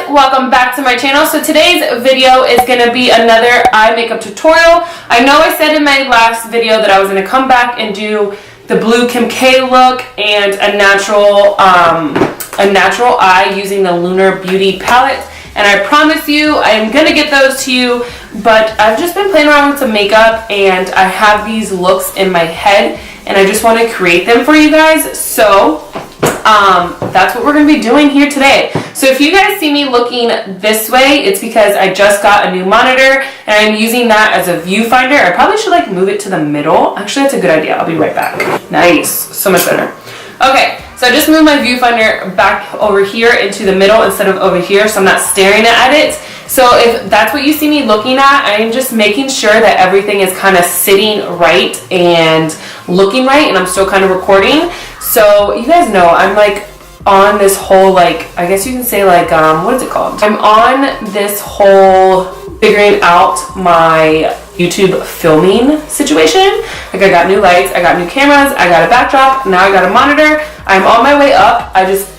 welcome back to my channel. So today's video is going to be another eye makeup tutorial. I know I said in my last video that I was going to come back and do the blue Kim K look and a natural eye using the Lunar Beauty palette. And I promise you, I am going to get those to you, but I've just been playing around with some makeup and I have these looks in my head and I just want to create them for you guys. So that's what we're going to be doing here today. So if you guys see me looking this way, it's because I just got a new monitor and I'm using that as a viewfinder. I probably should like move it to the middle. Actually, that's a good idea. I'll be right back. Nice. So much better. Okay, so I just moved my viewfinder back over here into the middle instead of over here, so I'm not staring at it. So if that's what you see me looking at, I'm just making sure that everything is kind of sitting right and looking right, and I'm still kind of recording. So you guys know I'm like on this whole, like, I guess you can say like, what is it called? I'm on this whole figuring out my YouTube filming situation. Like, I got new lights, I got new cameras, I got a backdrop, now I got a monitor. I'm on my way up.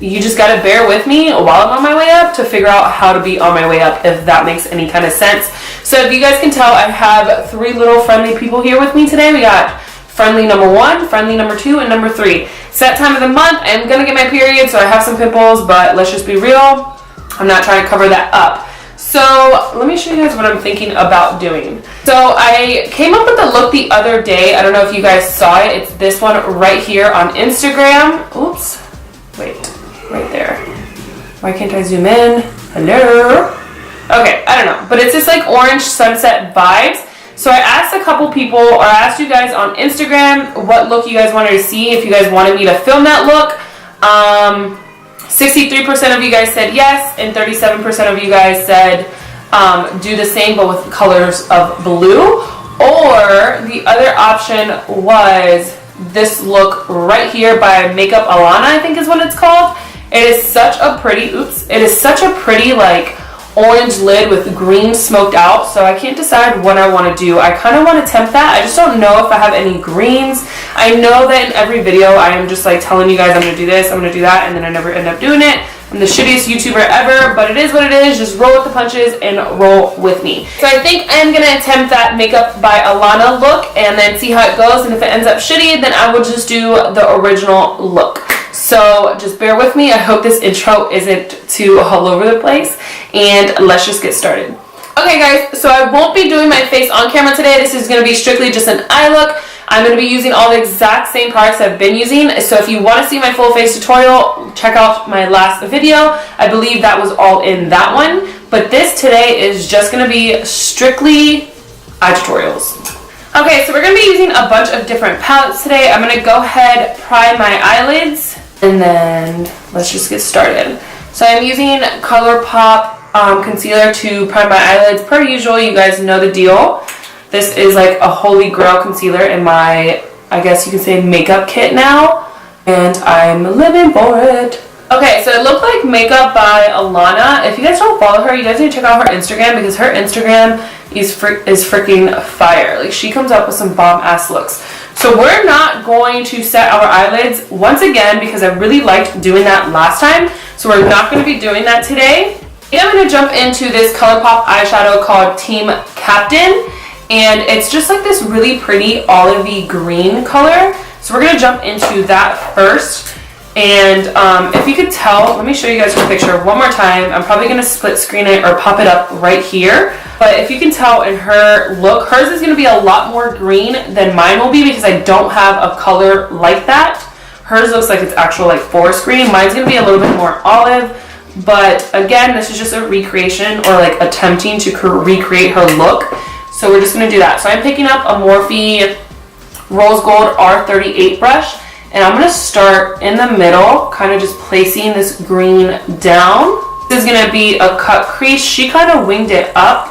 You just gotta bear with me while I'm on my way up to figure out how to be on my way up, if that makes any kind of sense. So if you guys can tell, I have three little friendly people here with me today. We got friendly number 1, friendly number 2, and number 3. It's that time of the month. I'm gonna get my period, so I have some pimples, but let's just be real, I'm not trying to cover that up. So let me show you guys what I'm thinking about doing. So I came up with a look the other day. I don't know if you guys saw it. It's this one right here on Instagram. Oops, wait, right there. Why can't I zoom in? Hello? Okay, I don't know, but it's just like orange sunset vibes. So I asked a couple people, or I asked you guys on Instagram what look you guys wanted to see, if you guys wanted me to film that look. 63% of you guys said yes, and 37% of you guys said do the same but with colors of blue. Or the other option was this look right here by MakeupbyAlinna, I think is what it's called. It is such a pretty, it is such a pretty like orange lid with green smoked out, so I can't decide what I want to do. I kind of want to attempt that. I just don't know if I have any greens. I know that in every video I am just like telling you guys I'm going to do this, I'm going to do that, and then I never end up doing it. I'm the shittiest YouTuber ever, but it is what it is. Just roll with the punches and roll with me. So I think I'm going to attempt that MakeupbyAlinna look and then see how it goes, and if it ends up shitty, then I will just do the original look. So just bear with me. I hope this intro isn't too all over the place, and let's just get started. Okay guys, so I won't be doing my face on camera today. This is going to be strictly just an eye look. I'm going to be using all the exact same products I've been using. So if you want to see my full face tutorial, check out my last video. I believe that was all in that one. But this today is just going to be strictly eye tutorials. Okay, so we're going to be using a bunch of different palettes today. I'm going to go ahead, prime my eyelids, and then let's just get started. So I'm using ColourPop concealer to prime my eyelids. Per usual, you guys know the deal. This is like a holy grail concealer in my, I guess you can say, makeup kit now, and I'm living for it. Okay, so it looked like MakeupbyAlinna. If you guys don't follow her, you guys need to check out her Instagram, because her Instagram is freaking fire. Like, she comes up with some bomb ass looks. So we're not going to set our eyelids once again, because I really liked doing that last time. So we're not going to be doing that today. I'm going to jump into this ColourPop eyeshadow called Team Captain. And it's just like this really pretty olivey green color. So we're going to jump into that first. And if you could tell, let me show you guys her picture one more time. I'm probably going to split screen it or pop it up right here. But if you can tell in her look, hers is going to be a lot more green than mine will be, because I don't have a color like that. Hers looks like it's actual like forest green. Mine's going to be a little bit more olive. But again, this is just a recreation, or like attempting to recreate her look. So we're just going to do that. So I'm picking up a Morphe Rose Gold R38 brush. And I'm going to start in the middle, kind of just placing this green down. This is going to be a cut crease. She kind of winged it up.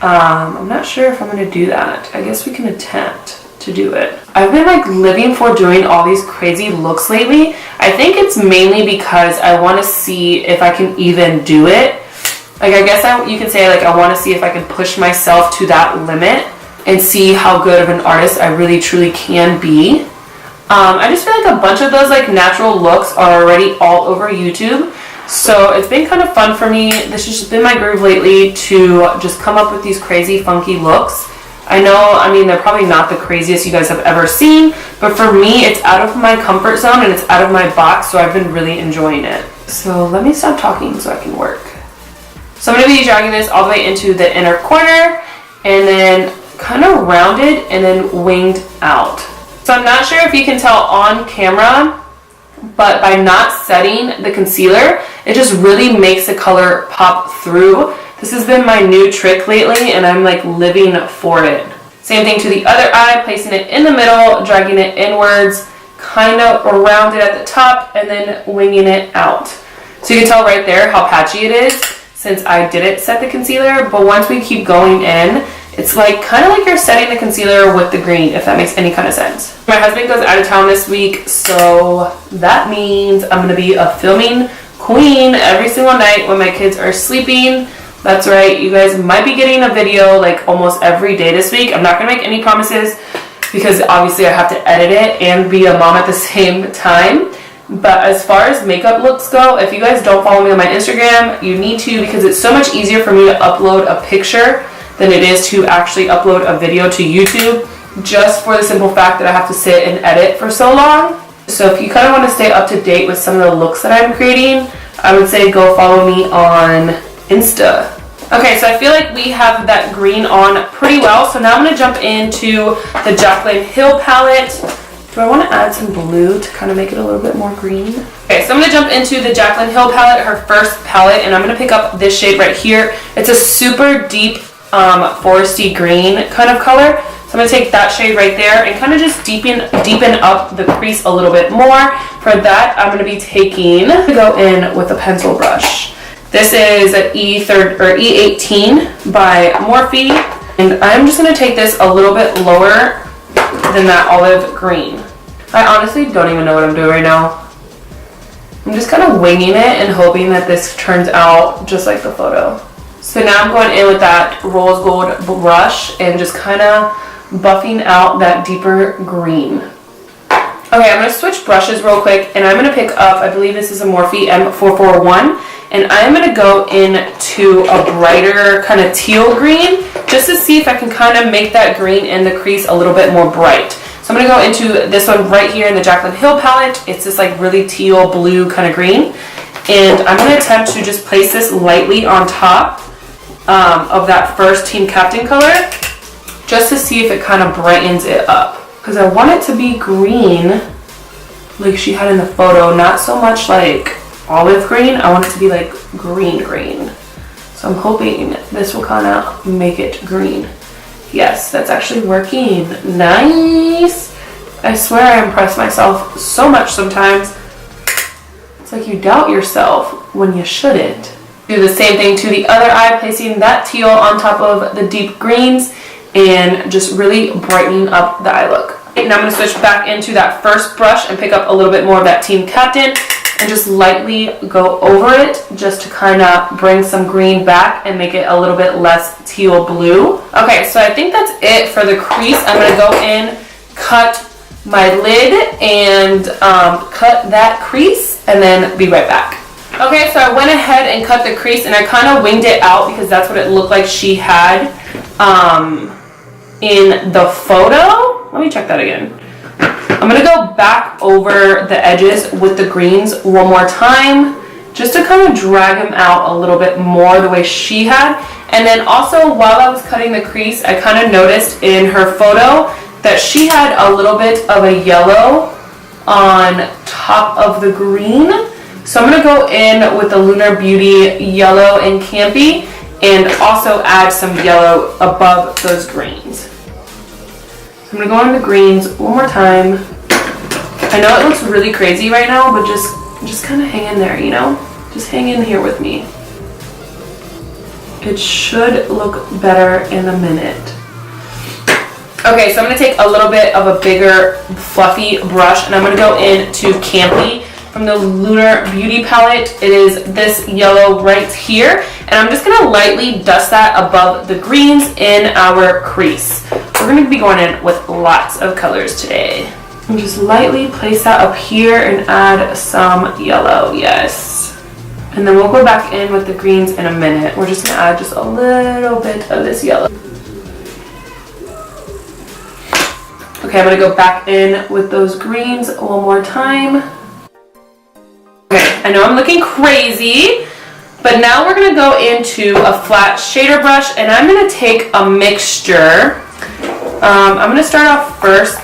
I'm not sure if I'm going to do that. I guess we can attempt to do it. I've been like living for doing all these crazy looks lately. I think it's mainly because I want to see if I can even do it. Like, I guess you can say like I want to see if I can push myself to that limit and see how good of an artist I really truly can be. I just feel like a bunch of those like natural looks are already all over YouTube. So it's been kind of fun for me. This has just been my groove lately to just come up with these crazy funky looks. I know, I mean, they're probably not the craziest you guys have ever seen, but for me, it's out of my comfort zone and it's out of my box, so I've been really enjoying it. So let me stop talking so I can work. So I'm going to be dragging this all the way into the inner corner and then kind of rounded and then winged out. So I'm not sure if you can tell on camera, but by not setting the concealer, it just really makes the color pop through. This has been my new trick lately and I'm like living for it. Same thing to the other eye, placing it in the middle, dragging it inwards, kind of rounded at the top and then winging it out. So you can tell right there how patchy it is since I didn't set the concealer, but once we keep going in, it's like kind of like you're setting the concealer with the green, if that makes any kind of sense. My husband goes out of town this week, so that means I'm going to be a filming queen every single night when my kids are sleeping. That's right, you guys might be getting a video like almost every day this week. I'm not going to make any promises because obviously I have to edit it and be a mom at the same time. But as far as makeup looks go, if you guys don't follow me on my Instagram, you need to, because it's so much easier for me to upload a picture than it is to actually upload a video to YouTube, just for the simple fact that I have to sit and edit for so long. So if you kind of want to stay up to date with some of the looks that I'm creating, I would say go follow me on Insta. Okay, so I feel like we have that green on pretty well, so now I'm going to jump into the JACLYN Hill palette. Do I want to add some blue to kind of make it a little bit more green? Okay, so I'm going to jump into the JACLYN Hill palette, her first palette, and I'm going to pick up this shade right here. It's a super deep foresty green kind of color. So I'm going to take that shade right there and kind of just deepen up the crease a little bit more. For that, I'm going to be go in with a pencil brush. This is an E18 by Morphe, and I'm just going to take this a little bit lower than that olive green. I honestly don't even know what I'm doing right now. I'm just kind of winging it and hoping that this turns out just like the photo. So now I'm going in with that rose gold brush and just kind of buffing out that deeper green. Okay, I'm going to switch brushes real quick and I'm going to pick up, I believe this is a Morphe M441, and I'm going to go into a brighter kind of teal green just to see if I can kind of make that green in the crease a little bit more bright. So I'm going to go into this one right here in the JACLYN Hill palette. It's this like really teal blue kind of green, and I'm going to attempt to just place this lightly on top of that first Team Captain color, just to see if it kind of brightens it up. Because I want it to be green like she had in the photo, not so much like olive green. I want it to be like green. So I'm hoping this will kind of make it green. Yes, that's actually working. Nice! I swear I impress myself so much sometimes. It's like you doubt yourself when you shouldn't. Do the same thing to the other eye, placing that teal on top of the deep greens and just really brightening up the eye look. And now I'm going to switch back into that first brush and pick up a little bit more of that Team Captain and just lightly go over it just to kind of bring some green back and make it a little bit less teal blue. Okay, so I think that's it for the crease. I'm going to go in, cut my lid, and cut that crease, and then be right back. Okay, so I went ahead and cut the crease, and I kind of winged it out because that's what it looked like she had in the photo. Let me check that again. I'm going to go back over the edges with the greens one more time just to kind of drag them out a little bit more the way she had. And then also while I was cutting the crease, I kind of noticed in her photo that she had a little bit of a yellow on top of the green. So I'm going to go in with the Lunar Beauty Yellow and Campy and also add some yellow above those greens. So I'm going to go on the greens one more time. I know it looks really crazy right now, but just kind of hang in there, you know? Just hang in here with me. It should look better in a minute. Okay, so I'm going to take a little bit of a bigger fluffy brush and I'm going to go into Campy from the Lunar Beauty palette. It is this yellow right here, and I'm just going to lightly dust that above the greens in our crease. We're going to be going in with lots of colors today. And just lightly place that up here and add some yellow. Yes. And then we'll go back in with the greens in a minute. We're just gonna add just a little bit of this yellow. Okay, I'm gonna go back in with those greens one more time. Okay, I know I'm looking crazy, but now we're gonna go into a flat shader brush, and I'm gonna take a mixture. I'm gonna start off first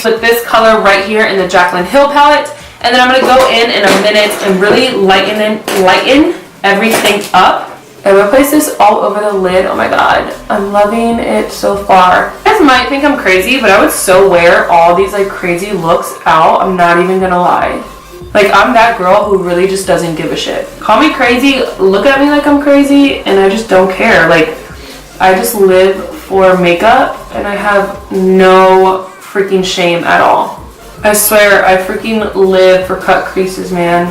with this color right here in the JACLYN Hill palette, and then I'm gonna go in a minute and really lighten everything up. I'm gonna place this all over the lid. Oh my god, I'm loving it so far. You guys might think I'm crazy, but I would so wear all these like crazy looks out. I'm not even gonna lie. Like, I'm that girl who really just doesn't give a shit. Call me crazy, look at me like I'm crazy, and I just don't care. Like, I just live for makeup, and I have no freaking shame at all. I swear, I freaking live for cut creases, man.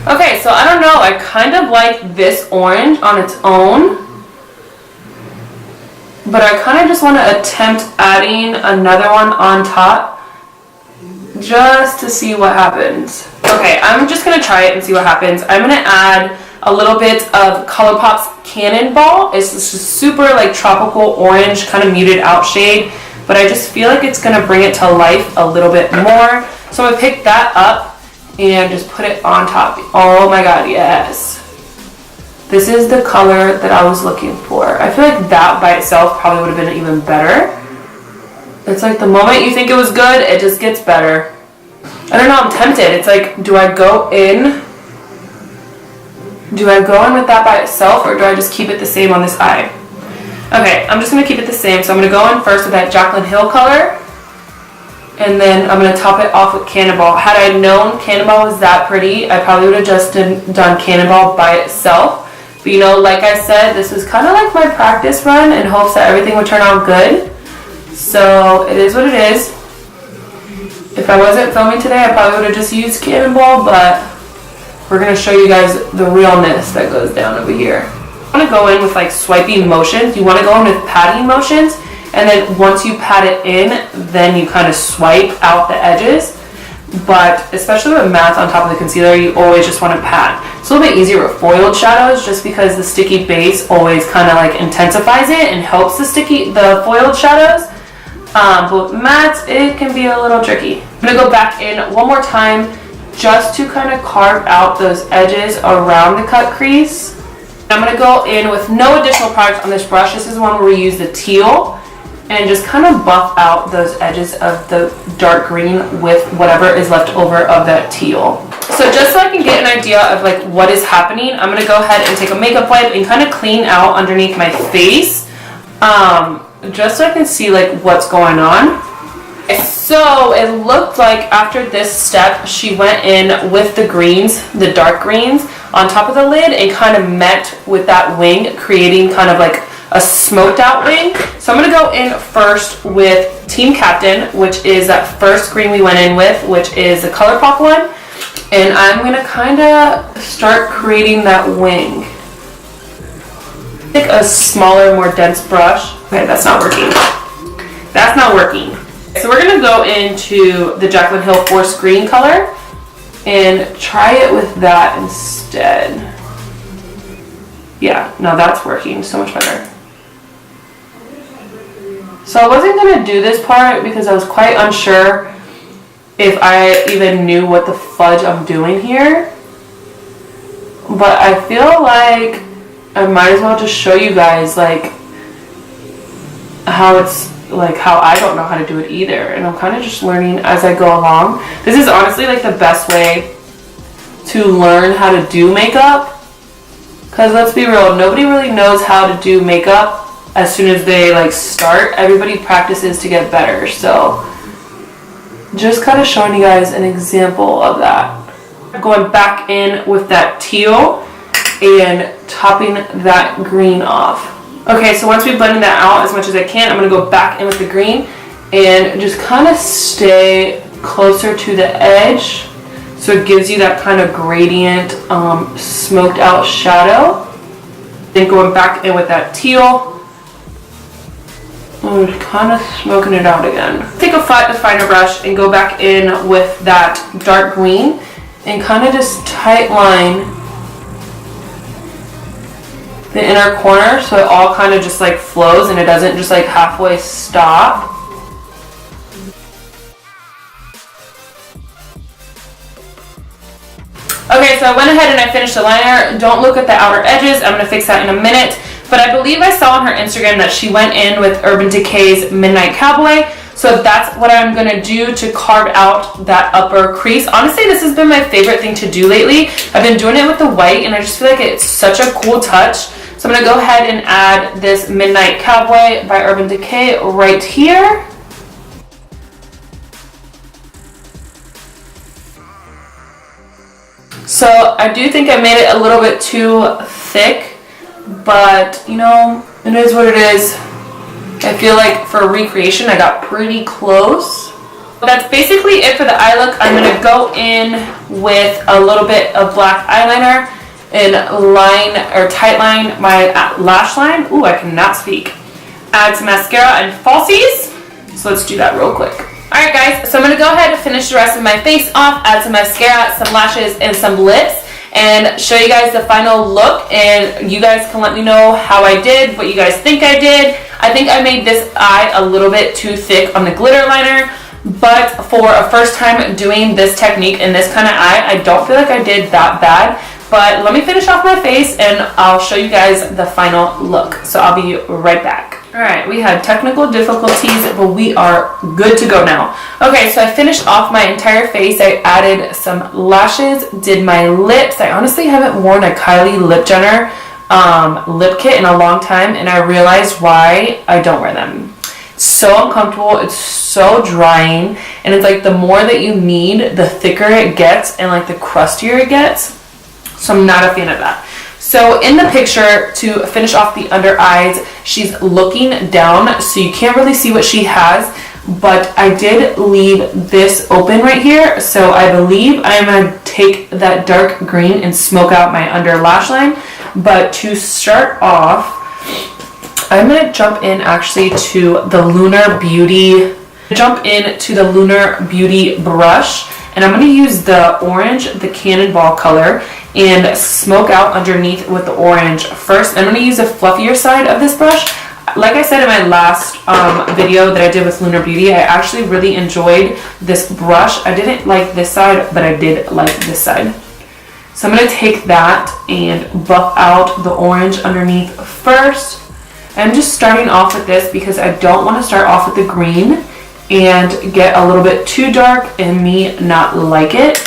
Okay, so I don't know, I kind of like this orange on its own, but I kind of just want to attempt adding another one on top just to see what happens. Okay, I'm just going to try it and see what happens. I'm going to add a little bit of ColourPop's Cannonball. It's this super like tropical orange, kind of muted out shade, but I just feel like it's going to bring it to life a little bit more. So I'm going to pick that up and just put it on top. Oh my god, yes. This is the color that I was looking for. I feel like that by itself probably would have been even better. It's like the moment you think it was good, it just gets better. I don't know, I'm tempted. It's like, do I go in with that by itself, or do I just keep it the same on this eye? Okay, I'm just going to keep it the same. So I'm going to go in first with that JACLYN Hill color, and then I'm going to top it off with Cannonball. Had I known Cannonball was that pretty, I probably would have just done Cannonball by itself. But you know, like I said, this is kind of like my practice run in hopes that everything would turn out good. So it is what it is. If I wasn't filming today, I probably would have just used Cannonball, but we're going to show you guys the realness that goes down over here. You want to go in with like swiping motions. You want to go in with patting motions. And then once you pat it in, then you kind of swipe out the edges. But especially with matte on top of the concealer, you always just want to pat. It's a little bit easier with foiled shadows just because the sticky base always kind of like intensifies it and helps the foiled shadows. But with matte, it can be a little tricky. I'm going to go back in one more time just to kind of carve out those edges around the cut crease. I'm going to go in with no additional product on this brush. This is one where we use the teal, and just kind of buff out those edges of the dark green with whatever is left over of that teal. So just so I can get an idea of like what is happening, I'm gonna go ahead and take a makeup wipe and kind of clean out underneath my face, just so I can see like what's going on. So it looked like after this step, she went in with the greens, the dark greens, on top of the lid and kind of met with that wing, creating kind of like a smoked out wing. So I'm going to go in first with Team Captain, which is that first green we went in with, which is the ColourPop one. And I'm going to kind of start creating that wing. Take a smaller, more dense brush. Okay, that's not working. That's not working. So we're going to go into the JACLYN Hill Forest Green color and try it with that instead. Yeah, no, that's working so much better. So I wasn't going to do this part because I was quite unsure if I even knew what the fudge I'm doing here. But I feel like I might as well just show you guys like how it's like how I don't know how to do it either, and I'm kind of just learning as I go along. This is honestly like the best way to learn how to do makeup, because let's be real, nobody really knows how to do makeup as soon as they like start. Everybody practices to get better. So just kind of showing you guys an example of that. Going back in with that teal and topping that green off. Okay, so once we've blended that out as much as I can, I'm going to go back in with the green and just kind of stay closer to the edge so it gives you that kind of gradient smoked out shadow. Then going back in with that teal and just kind of smoking it out again. Take a flat definer brush and go back in with that dark green and kind of just tight line the inner corner so it all kind of just like flows and it doesn't just like halfway stop. Okay, so I went ahead and I finished the liner. Don't look at the outer edges. I'm going to fix that in a minute. But I believe I saw on her Instagram that she went in with Urban Decay's Midnight Cowboy. So that's what I'm going to do to carve out that upper crease. Honestly, this has been my favorite thing to do lately. I've been doing it with the white and I just feel like it's such a cool touch. So I'm going to go ahead and add this Midnight Cowboy by Urban Decay right here. So I do think I made it a little bit too thick, but you know, it is what it is. I feel like for a recreation I got pretty close. That's basically it for the eye look. I'm going to go in with a little bit of black eyeliner and line or tight line my lash line. Ooh, I cannot speak. Add some mascara and falsies. So let's do that real quick. Alright guys, so I'm going to go ahead and finish the rest of my face off, add some mascara, some lashes, and some lips, and show you guys the final look, and you guys can let me know how I did, what you guys think I did. I think I made this eye a little bit too thick on the glitter liner, but for a first time doing this technique in this kind of eye, I don't feel like I did that bad. But let me finish off my face and I'll show you guys the final look. So I'll be right back. Alright, we had technical difficulties, but we are good to go now. Okay, so I finished off my entire face. I added some lashes, did my lips. I honestly haven't worn a Kylie Lip Jenner lip kit in a long time, and I realized why I don't wear them. It's so uncomfortable, it's so drying, and it's like the more that you knead, the thicker it gets and like the crustier it gets. So I'm not a fan of that. So in the picture, to finish off the under eyes, she's looking down, so you can't really see what she has, but I did leave this open right here, so I believe I'm going to take that dark green and smoke out my under lash line. But to start off, I'm going to jump in actually to the Lunar Beauty, brush, and I'm going to use the orange, the Cannonball color, and smoke out underneath with the orange first. I'm going to use a fluffier side of this brush. Like I said in my last video that I did with Lunar Beauty, I actually really enjoyed this brush. I didn't like this side, but I did like this side. So I'm going to take that and buff out the orange underneath first. I'm just starting off with this because I don't want to start off with the green and get a little bit too dark and me not like it.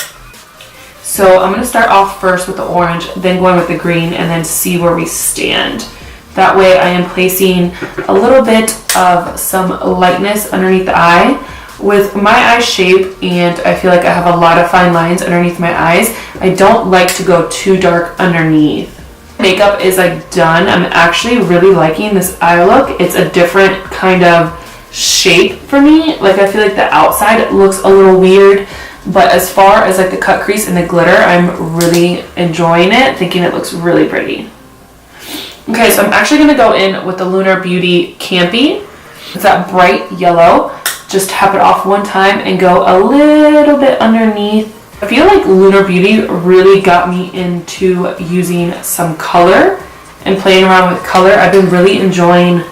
So I'm going to start off first with the orange, then going with the green, and then see where we stand. That way I am placing a little bit of some lightness underneath the eye. With my eye shape, and I feel like I have a lot of fine lines underneath my eyes, I don't like to go too dark underneath. Makeup is like done. I'm actually really liking this eye look. It's a different kind of shape for me. Like I feel like the outside looks a little weird, but as far as like the cut crease and the glitter, I'm really enjoying it, thinking it looks really pretty. Okay, so I'm actually going to go in with the Lunar Beauty Campy. It's that bright yellow. Just tap it off one time and go a little bit underneath. I feel like Lunar Beauty really got me into using some color and playing around with color. I've been really enjoying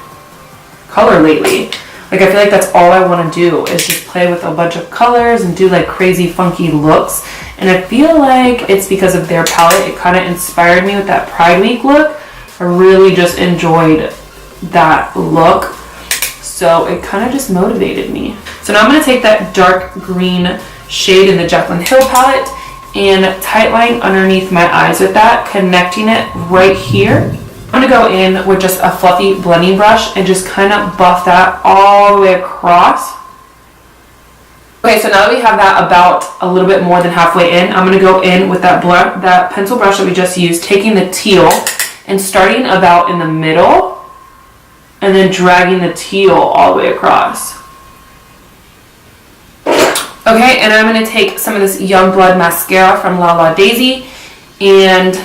color lately. Like I feel like that's all I want to do is just play with a bunch of colors and do like crazy funky looks. And I feel like it's because of their palette. It kind of inspired me with that Pride Week look. I really just enjoyed that look. So it kind of just motivated me. So now I'm going to take that dark green shade in the JACLYN Hill palette and tight line underneath my eyes with that, connecting it right here. I'm going to go in with just a fluffy blending brush and just kind of buff that all the way across. Okay, so now that we have that about a little bit more than halfway in, I'm going to go in with that pencil brush that we just used, taking the teal and starting about in the middle and then dragging the teal all the way across. Okay, and I'm going to take some of this Youngblood mascara from LALADAISY and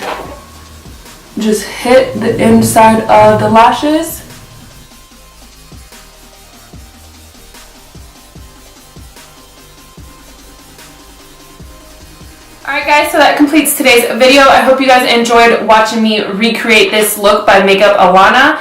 just hit the inside of the lashes. Alright guys, so that completes today's video. I hope you guys enjoyed watching me recreate this look by MakeupbyAlinna.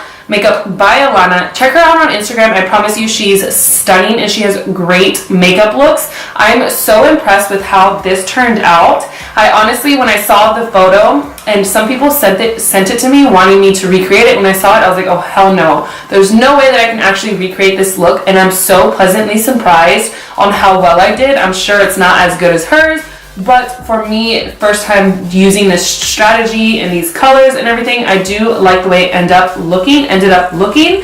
Check her out on Instagram. I promise you she's stunning and she has great makeup looks. I'm so impressed with how this turned out. I honestly, when I saw the photo, and some people sent it to me wanting me to recreate it, when I saw it I was like, oh hell no. There's no way that I can actually recreate this look, and I'm so pleasantly surprised on how well I did. I'm sure it's not as good as hers, but for me, first time using this strategy and these colors and everything, I do like the way it ended up looking.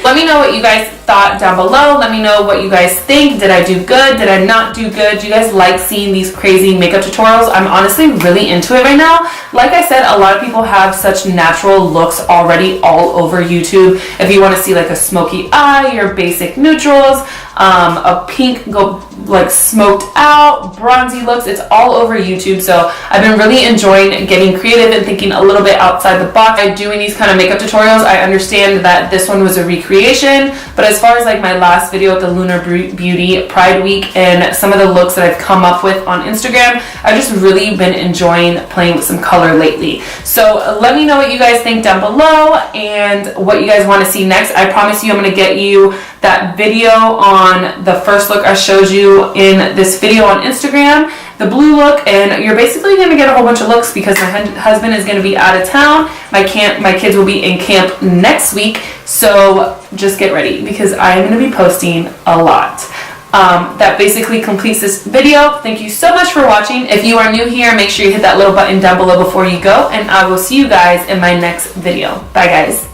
Let me know what you guys thought down below. Let me know what you guys think. Did I do good? Did I not do good? Do you guys like seeing these crazy makeup tutorials? I'm honestly really into it right now. Like I said, a lot of people have such natural looks already all over YouTube. If you want to see like a smoky eye, your basic neutrals, a pink go like smoked out, bronzy looks, it's all over YouTube. So I've been really enjoying getting creative and thinking a little bit outside the box by doing these kind of makeup tutorials. I understand that this one was a recreation, but as far as like my last video with the Lunar Beauty Pride Week and some of the looks that I've come up with on Instagram, I've just really been enjoying playing with some color lately. So let me know what you guys think down below and what you guys want to see next. I promise you I'm going to get you that video on the first look I showed you in this video on Instagram, the blue look, and you're basically going to get a whole bunch of looks because my husband is going to be out of town. My kids will be in camp next week, so just get ready because I am going to be posting a lot. That basically completes this video. Thank you so much for watching. If you are new here, make sure you hit that little button down below before you go, and I will see you guys in my next video. Bye guys.